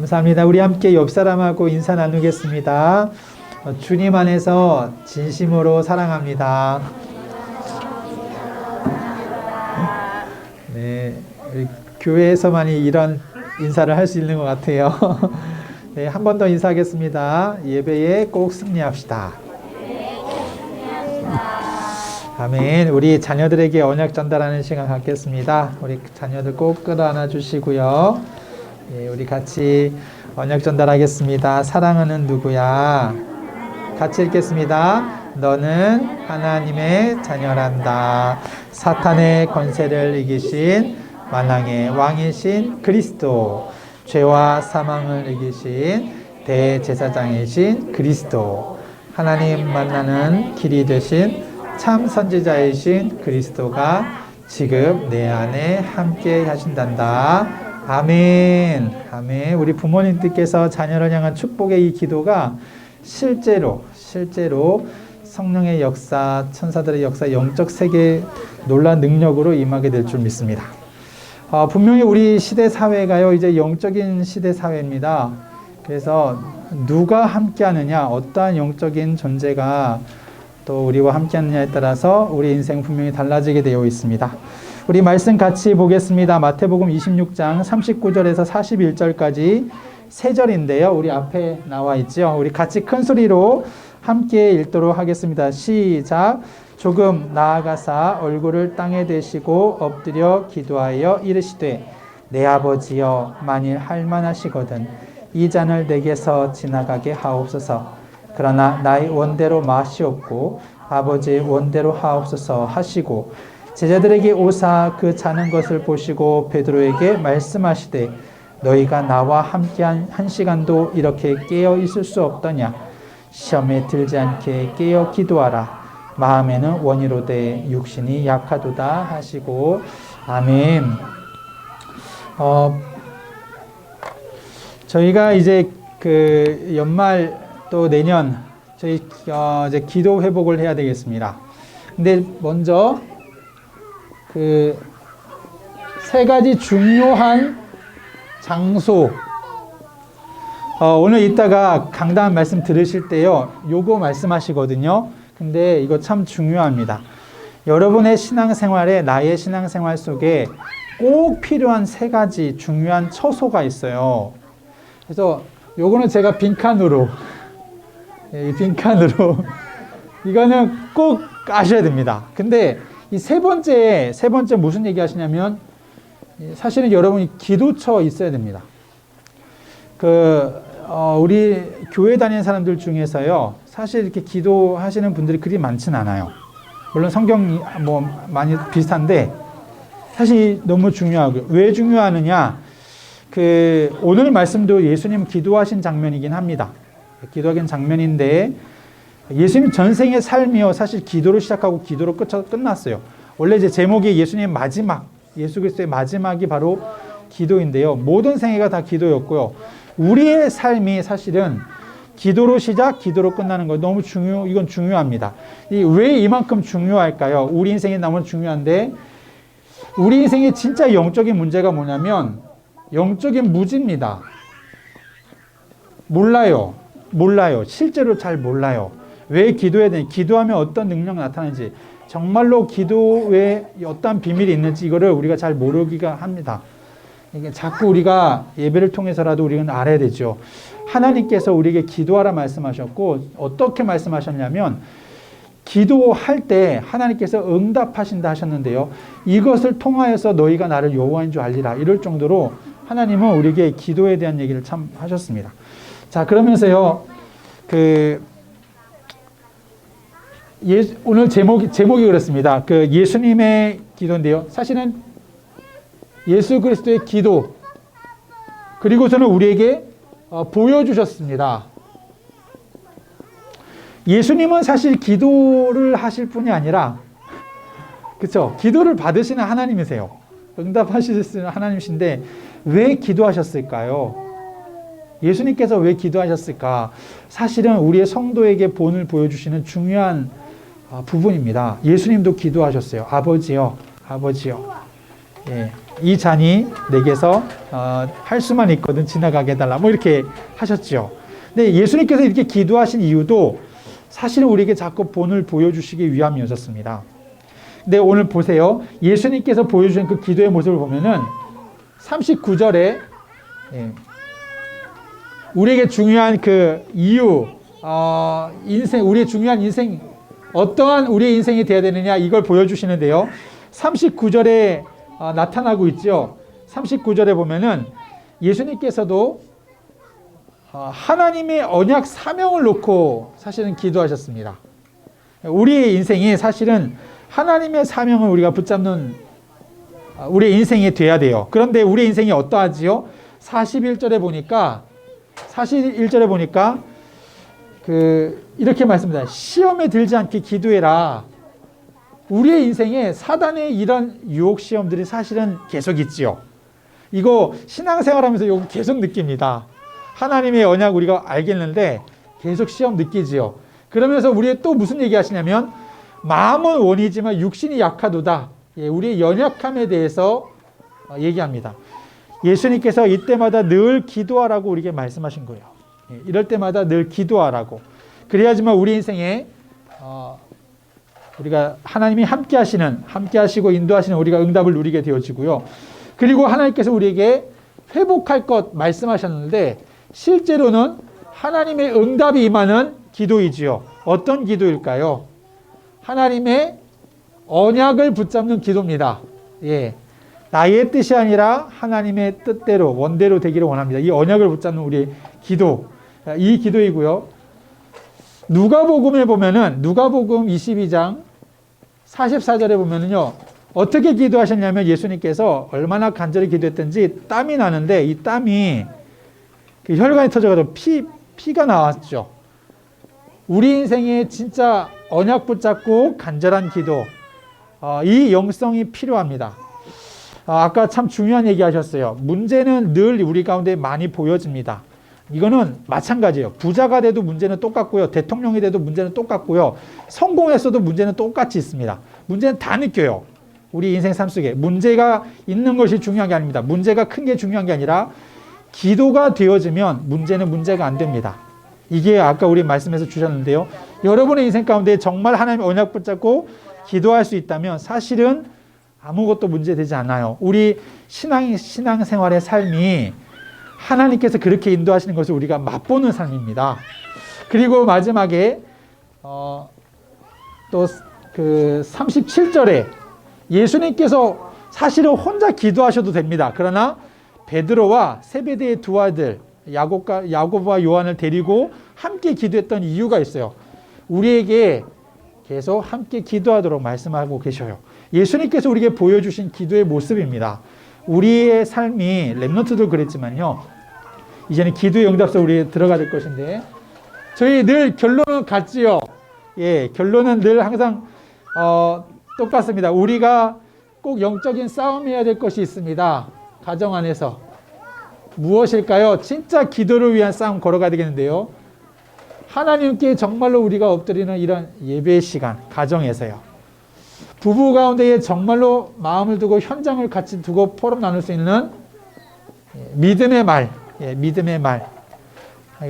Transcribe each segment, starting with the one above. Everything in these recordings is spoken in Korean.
감사합니다. 우리 함께 옆 사람하고 인사 나누겠습니다. 주님 안에서 진심으로 사랑합니다. 네, 우리 교회에서만이 이런 인사를 할 수 있는 것 같아요. 네, 한 번 더 인사하겠습니다. 예배에 꼭 승리합시다. 아멘. 우리 자녀들에게 언약 전달하는 시간 갖겠습니다. 우리 자녀들 꼭 끌어안아 주시고요. 예, 우리 같이 언약 전달하겠습니다. 사랑하는 누구야? 같이 읽겠습니다. 너는 하나님의 자녀란다. 사탄의 권세를 이기신 만왕의 왕이신 그리스도, 죄와 사망을 이기신 대제사장이신 그리스도, 하나님 만나는 길이 되신 참 선지자이신 그리스도가 지금 내 안에 함께 하신단다. 아멘. 아멘. 우리 부모님들께서 자녀를 향한 축복의 이 기도가 실제로 성령의 역사, 천사들의 역사, 영적 세계 놀라운 능력으로 임하게 될 줄 믿습니다. 분명히 우리 시대 사회가요, 이제 영적인 시대 사회입니다. 그래서 누가 함께 하느냐, 어떠한 영적인 존재가 또 우리와 함께 하느냐에 따라서 우리 인생 분명히 달라지게 되어 있습니다. 우리 말씀 같이 보겠습니다. 마태복음 26장 39절에서 41절까지 세 절인데요. 우리 앞에 나와 있죠. 우리 같이 큰 소리로 함께 읽도록 하겠습니다. 시작. 조금 나아가사 얼굴을 땅에 대시고 엎드려 기도하여 이르시되 내 아버지여 만일 할만하시거든 이 잔을 내게서 지나가게 하옵소서. 그러나 나의 원대로 마시옵고 아버지의 원대로 하옵소서 하시고 제자들에게 오사 그 자는 것을 보시고 베드로에게 말씀하시되 너희가 나와 함께한 한 시간도 이렇게 깨어 있을 수 없더냐. 시험에 들지 않게 깨어 기도하라. 마음에는 원이로되 육신이 약하도다 하시고 아멘. 저희가 이제 그 연말 또 내년 저희 이제 기도 회복을 해야 되겠습니다. 근데 먼저 그 세 가지 중요한 장소, 오늘 이따가 강단 말씀 들으실 때요, 요거 말씀하시거든요. 근데 이거 참 중요합니다. 여러분의 신앙생활에, 나의 신앙생활 속에 꼭 필요한 세 가지 중요한 처소가 있어요. 그래서 요거는 제가 빈칸으로 이거는 꼭 아셔야 됩니다. 근데 이 세 번째 무슨 얘기 하시냐면 사실은 여러분이 기도처 있어야 됩니다. 우리 교회 다니는 사람들 중에서요, 사실 이렇게 기도하시는 분들이 그리 많진 않아요. 물론 성경이 뭐 많이 비슷한데 사실 너무 중요하고요. 왜 중요하느냐? 오늘 말씀도 예수님 기도하신 장면이긴 합니다. 기도하긴 장면인데 예수님 전생의 삶이요, 사실 기도로 시작하고 기도로 끝났어요. 원래 이제 제목이 예수님의 마지막, 예수 그리스도의 마지막이 바로 기도인데요. 모든 생애가 다 기도였고요. 우리의 삶이 사실은 기도로 시작, 기도로 끝나는 거 이건 중요합니다. 왜 이만큼 중요할까요? 우리 인생이 너무 중요한데 우리 인생의 진짜 영적인 문제가 뭐냐면 영적인 무지입니다. 몰라요. 실제로 잘 몰라요. 왜 기도해야 되는지, 기도하면 어떤 능력이 나타나는지, 정말로 기도에 어떤 비밀이 있는지 이거를 우리가 잘 모르기가 합니다. 이게 자꾸 우리가 예배를 통해서라도 우리는 알아야 되죠. 하나님께서 우리에게 기도하라 말씀하셨고 어떻게 말씀하셨냐면 기도할 때 하나님께서 응답하신다 하셨는데요. 이것을 통하여서 너희가 나를 여호와인 줄 알리라. 이럴 정도로 하나님은 우리에게 기도에 대한 얘기를 참 하셨습니다. 자, 그러면서요, 오늘 제목이 그렇습니다. 예수님의 기도인데요. 사실은 예수 그리스도의 기도, 그리고서는 우리에게 보여주셨습니다. 예수님은 사실 기도를 하실 분이 아니라, 그쵸? 기도를 받으시는 하나님이세요. 응답하시는 하나님이신데, 왜 기도하셨을까요? 예수님께서 왜 기도하셨을까? 사실은 우리의 성도에게 본을 보여주시는 중요한 부분입니다. 예수님도 기도하셨어요. 아버지요. 예. 이 잔이 내게서 할 수만 있거든 지나가게 해달라. 뭐 이렇게 하셨죠. 근데 예수님께서 이렇게 기도하신 이유도 사실은 우리에게 자꾸 본을 보여주시기 위함이었습니다. 근데 오늘 보세요. 예수님께서 보여주신 그 기도의 모습을 보면은 39절에 우리에게 중요한 그 이유, 인생, 우리의 중요한 인생, 어떠한 우리의 인생이 되어야 되느냐, 이걸 보여주시는데요. 39절에 나타나고 있죠. 39절에 보면은 예수님께서도 하나님의 언약 사명을 놓고 사실은 기도하셨습니다. 우리의 인생이 사실은 하나님의 사명을 우리가 붙잡는 우리의 인생이 돼야 돼요. 그런데 우리의 인생이 어떠하지요? 41절에 보니까 이렇게 말씀합니다. 시험에 들지 않게 기도해라. 우리의 인생에 사단의 이런 유혹 시험들이 사실은 계속 있지요. 이거 신앙생활하면서 이거 계속 느낍니다. 하나님의 언약 우리가 알겠는데 계속 시험 느끼지요. 그러면서 우리의 또 무슨 얘기 하시냐면 마음은 원이지만 육신이 약하도다. 우리의 연약함에 대해서 얘기합니다. 예수님께서 이때마다 늘 기도하라고 우리에게 말씀하신 거예요. 이럴 때마다 늘 기도하라고. 그래야지만 우리 인생에 우리가 하나님이 함께 하시고 인도하시는 우리가 응답을 누리게 되어지고요. 그리고 하나님께서 우리에게 회복할 것 말씀하셨는데 실제로는 하나님의 응답이 임하는 기도이지요. 어떤 기도일까요? 하나님의 언약을 붙잡는 기도입니다. 나의 뜻이 아니라 하나님의 뜻대로 원대로 되기를 원합니다. 이 언약을 붙잡는 우리 기도, 이 기도이고요. 누가복음에 보면은 누가복음 22장 44절에 보면은요. 어떻게 기도하셨냐면 예수님께서 얼마나 간절히 기도했던지 땀이 나는데 이 땀이 그 혈관이 터져가지고 피가 나왔죠. 우리 인생에 진짜 언약 붙잡고 간절한 기도, 이 영성이 필요합니다. 아까 참 중요한 얘기 하셨어요. 문제는 늘 우리 가운데 많이 보여집니다. 이거는 마찬가지예요. 부자가 돼도 문제는 똑같고요. 대통령이 돼도 문제는 똑같고요. 성공했어도 문제는 똑같이 있습니다. 문제는 다 느껴요. 우리 인생 삶 속에. 문제가 있는 것이 중요한 게 아닙니다. 문제가 큰 게 중요한 게 아니라 기도가 되어지면 문제는 문제가 안 됩니다. 이게 아까 우리 말씀에서 주셨는데요. 여러분의 인생 가운데 정말 하나님의 언약 붙잡고 기도할 수 있다면 사실은 아무것도 문제되지 않아요. 우리 신앙생활의 삶이 하나님께서 그렇게 인도하시는 것을 우리가 맛보는 삶입니다. 그리고 마지막에 또 그 37절에 예수님께서 사실은 혼자 기도하셔도 됩니다. 그러나 베드로와 세베대의 두 아들 야고보와 요한을 데리고 함께 기도했던 이유가 있어요. 우리에게 계속 함께 기도하도록 말씀하고 계셔요. 예수님께서 우리에게 보여주신 기도의 모습입니다. 우리의 삶이 렘넌트도 그랬지만요. 이제는 기도의 응답소 우리 들어가 될 것인데 저희 늘 결론은 같지요. 결론은 늘 항상 똑같습니다. 우리가 꼭 영적인 싸움해야 될 것이 있습니다. 가정 안에서. 무엇일까요? 진짜 기도를 위한 싸움 걸어가야 되겠는데요. 하나님께 정말로 우리가 엎드리는 이런 예배 시간, 가정에서요. 부부 가운데에 정말로 마음을 두고 현장을 같이 두고 포럼 나눌 수 있는 믿음의 말, 믿음의 말.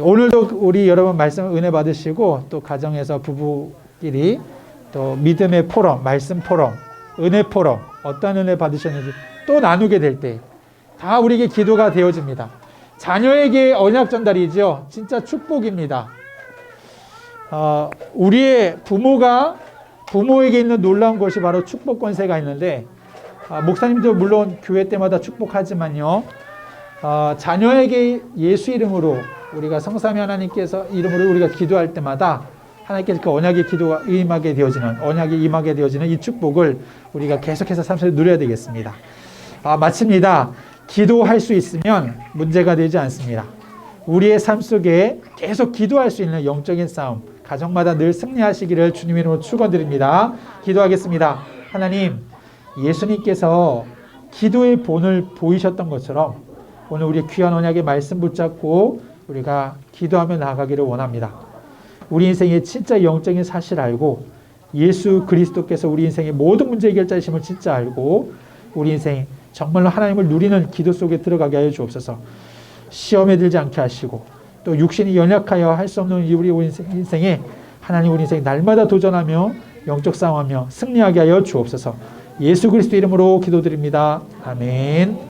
오늘도 우리 여러분 말씀 은혜 받으시고 또 가정에서 부부끼리 또 믿음의 포럼, 말씀 포럼, 은혜 포럼, 어떤 은혜 받으셨는지 또 나누게 될 때 다 우리에게 기도가 되어집니다. 자녀에게 언약 전달이죠. 진짜 축복입니다. 우리의 부모에게 있는 놀라운 것이 바로 축복 권세가 있는데 목사님도 물론 교회 때마다 축복하지만요. 자녀에게 예수 이름으로 우리가 성삼위 하나님께서 이름으로 우리가 기도할 때마다 하나님께서 그 언약의 기도가 임하게 되어지는 이 축복을 우리가 계속해서 삶 속에 누려야 되겠습니다. 마칩니다. 기도할 수 있으면 문제가 되지 않습니다. 우리의 삶 속에 계속 기도할 수 있는 영적인 싸움, 가정마다 늘 승리하시기를 주님 이름으로 축원드립니다. 기도하겠습니다. 하나님, 예수님께서 기도의 본을 보이셨던 것처럼 오늘 우리 귀한 언약의 말씀 붙잡고 우리가 기도하며 나아가기를 원합니다. 우리 인생의 진짜 영적인 사실 알고 예수 그리스도께서 우리 인생의 모든 문제 해결자이심을 진짜 알고 우리 인생 정말로 하나님을 누리는 기도 속에 들어가게 하여 주옵소서. 시험에 들지 않게 하시고 또 육신이 연약하여 할 수 없는 우리 인생에 하나님 우리 인생 날마다 도전하며 영적 싸움하며 승리하게 하여 주옵소서. 예수 그리스도 이름으로 기도드립니다. 아멘.